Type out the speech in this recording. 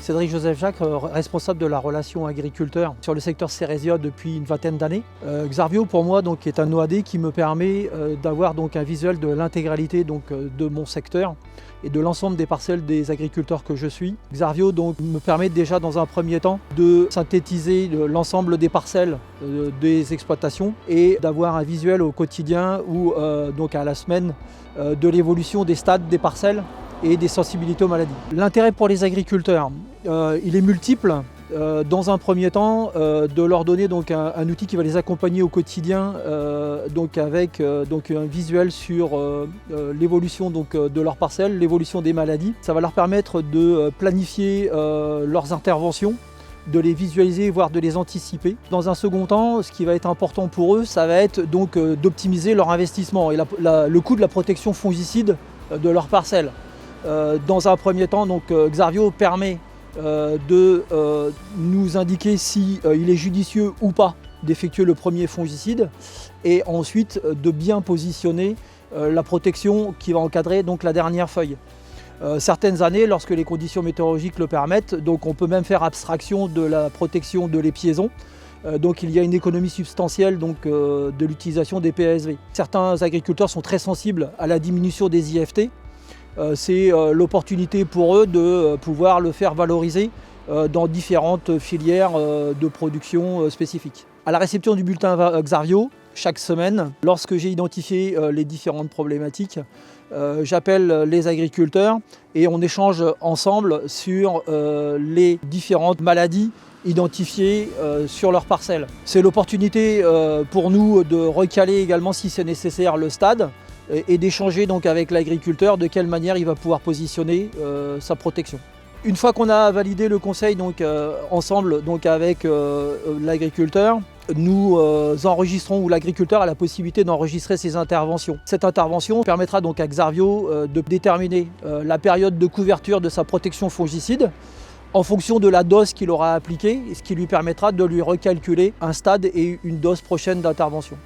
Cédric Joseph Jacques, responsable de la relation agriculteur sur le secteur Cérésia depuis une vingtaine d'années. Xarvio pour moi donc, est un OAD qui me permet d'avoir donc, un visuel de l'intégralité de mon secteur et de l'ensemble des parcelles des agriculteurs que je suis. Xarvio donc, me permet déjà dans un premier temps de synthétiser l'ensemble des parcelles des exploitations et d'avoir un visuel au quotidien ou donc à la semaine de l'évolution des stades des parcelles et des sensibilités aux maladies. L'intérêt pour les agriculteurs, il est multiple. Dans un premier temps, de leur donner donc, un outil qui va les accompagner au quotidien donc avec donc, un visuel sur l'évolution de leurs parcelles, l'évolution des maladies. Ça va leur permettre de planifier leurs interventions, de les visualiser, voire de les anticiper. Dans un second temps, ce qui va être important pour eux, ça va être donc d'optimiser leur investissement et le coût de la protection fongicide de leurs parcelles. Dans un premier temps, donc, Xarvio permet de nous indiquer si il est judicieux ou pas d'effectuer le premier fongicide et ensuite de bien positionner la protection qui va encadrer donc, la dernière feuille. Certaines années, lorsque les conditions météorologiques le permettent, donc on peut même faire abstraction de la protection de l'épiaison. Donc il y a une économie substantielle donc, de l'utilisation des PASV. Certains agriculteurs sont très sensibles à la diminution des IFT. C'est l'opportunité pour eux de pouvoir le faire valoriser dans différentes filières de production spécifiques. À la réception du bulletin Xarvio, chaque semaine, lorsque j'ai identifié les différentes problématiques, j'appelle les agriculteurs et on échange ensemble sur les différentes maladies identifiées sur leur parcelle. C'est l'opportunité pour nous de recaler également si c'est nécessaire le stade et d'échanger donc avec l'agriculteur de quelle manière il va pouvoir positionner sa protection. Une fois qu'on a validé le conseil donc, ensemble donc, avec l'agriculteur, nous enregistrons ou l'agriculteur a la possibilité d'enregistrer ses interventions. Cette intervention permettra donc à Xarvio de déterminer la période de couverture de sa protection fongicide en fonction de la dose qu'il aura appliquée, ce qui lui permettra de lui recalculer un stade et une dose prochaine d'intervention.